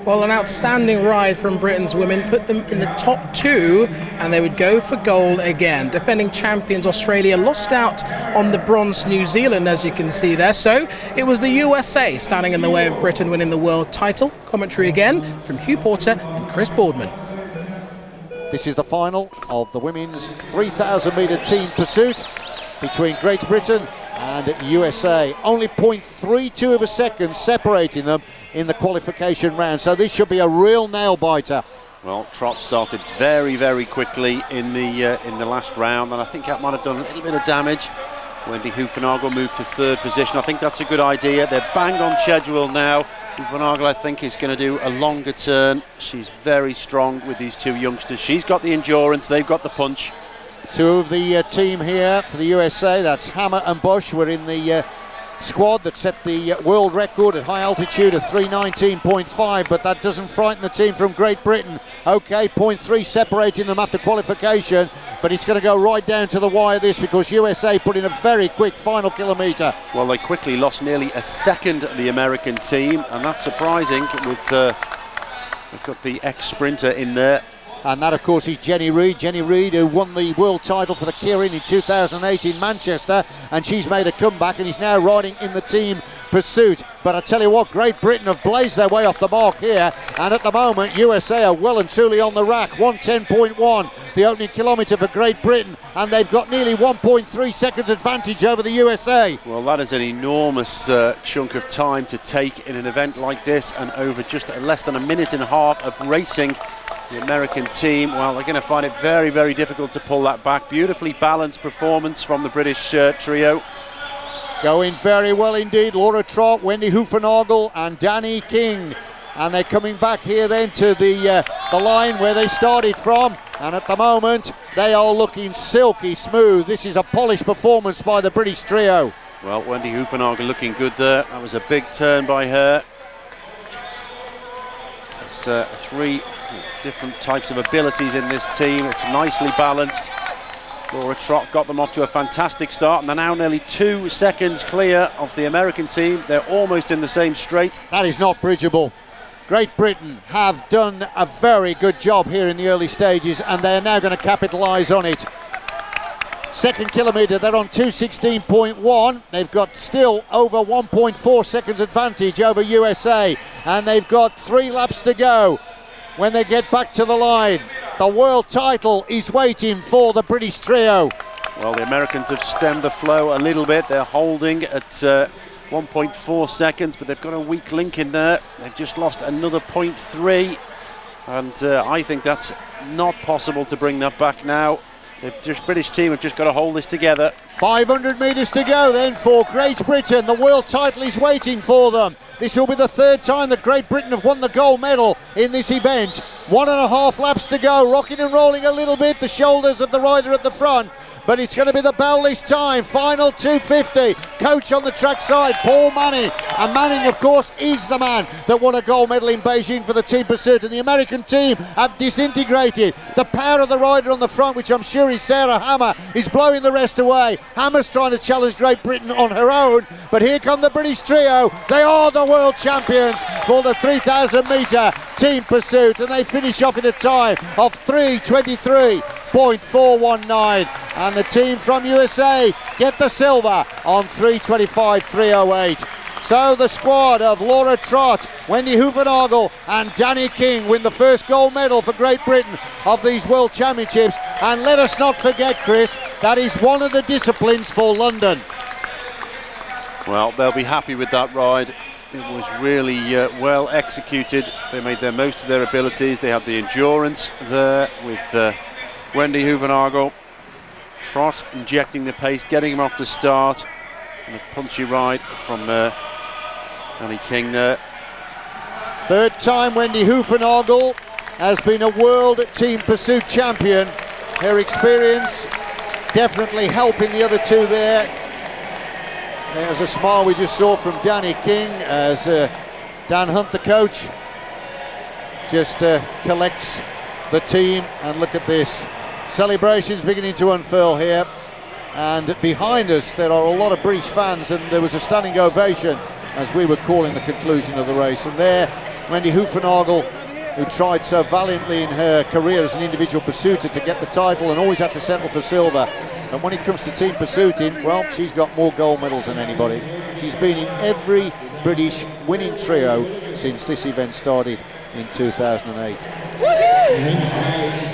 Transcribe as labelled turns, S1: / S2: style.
S1: Well, an outstanding ride from Britain's women put them in the top two, and they would go for gold again. Defending champions Australia lost out on the bronze New Zealand, as you can see there. So it was the USA standing in the way of Britain winning the world title. Commentary again from Hugh Porter and Chris Boardman.
S2: This is the final of the women's 3,000 metre team pursuit between Great Britain and USA. Only 0.32 of a second separating them in the qualification round, so this should be a real nail-biter.
S3: Well, Trot started very, very quickly in the last round, and I think that might have done a little bit of damage. Wendy Hoofenagel moved to third position. I think that's a good idea. They're bang on schedule now. Hoofenagel, I think, is going to do a longer turn. She's very strong with these two youngsters. She's got the endurance, they've got the punch.
S2: Two of the team here for the USA, that's Hammer and Bush, were in the squad that set the world record at high altitude of 319.5, but that doesn't frighten the team from Great Britain. Okay, 0.3 separating them after qualification, but it's going to go right down to the wire this, because USA put in a very quick final kilometre.
S3: Well, they quickly lost nearly a second, the American team, and that's surprising with they've got the ex-sprinter in there.
S2: And that, of course, is Jenny Reid. Jenny Reid, who won the world title for the Kirin in 2008 in Manchester, and she's made a comeback and is now riding in the team pursuit. But I tell you what, Great Britain have blazed their way off the mark here, and at the moment USA are well and truly on the rack. 1:10.1 the opening kilometre for Great Britain, and they've got nearly 1.3 seconds advantage over the USA.
S3: Well, that is an enormous chunk of time to take in an event like this, and over just less than a minute and a half of racing. The American team, well, they're going to find it very, very difficult to pull that back. Beautifully balanced performance from the British trio.
S2: Going very well indeed. Laura Trott, Wendy Hoofenagel and Danny King. And they're coming back here then to the line where they started from. And at the moment, they are looking silky smooth. This is a polished performance by the British trio.
S3: Well, Wendy Hoofenagel looking good there. That was a big turn by her. It's three different types of abilities in this team. It's nicely balanced. Laura Trott got them off to a fantastic start, and they're now nearly 2 seconds clear of the American team. They're almost in the same straight.
S2: That is not bridgeable. Great Britain have done a very good job here in the early stages, and they're now going to capitalise on it. Second kilometre, they're on 2:16.1. They've got still over 1.4 seconds advantage over USA, and they've got 3 laps to go when they get back to the line. The world title is waiting for the British trio.
S3: Well, the Americans have stemmed the flow a little bit. They're holding at 1.4 seconds, but they've got a weak link in there. They've just lost another 0.3, and I think that's not possible to bring that back now. The British team have just got to hold this together.
S2: 500 metres to go then for Great Britain. The world title is waiting for them. This will be the third time that Great Britain have won the gold medal in this event. 1.5 laps to go, rocking and rolling a little bit, the shoulders of the rider at the front. But it's going to be the bell this time. Final 2:50. Coach on the trackside, Paul Manning. And Manning, of course, is the man that won a gold medal in Beijing for the team pursuit. And the American team have disintegrated. The power of the rider on the front, which I'm sure is Sarah Hammer, is blowing the rest away. Hammer's trying to challenge Great Britain on her own. But here come the British trio. They are the world champions for the 3,000 metre team pursuit. And they finish off in a time of 3:23.419. And the team from USA get the silver on 3:25.308. So the squad of Laura Trott, Wendy Hoofenagel and Danny King win the first gold medal for Great Britain of these World Championships. And let us not forget, Chris, that is one of the disciplines for London.
S3: Well, they'll be happy with that ride. It was really well executed. They made the most of their abilities. They had the endurance there with Wendy Hoofenagel. Trott injecting the pace, getting him off the start, and a punchy ride from Danny King there.
S2: Third time Wendy Hoofenagel has been a world team pursuit champion. Her experience definitely helping the other two there. There's a smile we just saw from Danny King as Dan Hunt, the coach, just collects the team. And look at this. Celebrations beginning to unfurl here, and behind us there are a lot of British fans, and there was a standing ovation as we were calling the conclusion of the race. And there Wendy Hoefenagel, who tried so valiantly in her career as an individual pursuiter to get the title and always had to settle for silver. And when it comes to team pursuiting, well, she's got more gold medals than anybody. She's been in every British winning trio since this event started in 2008.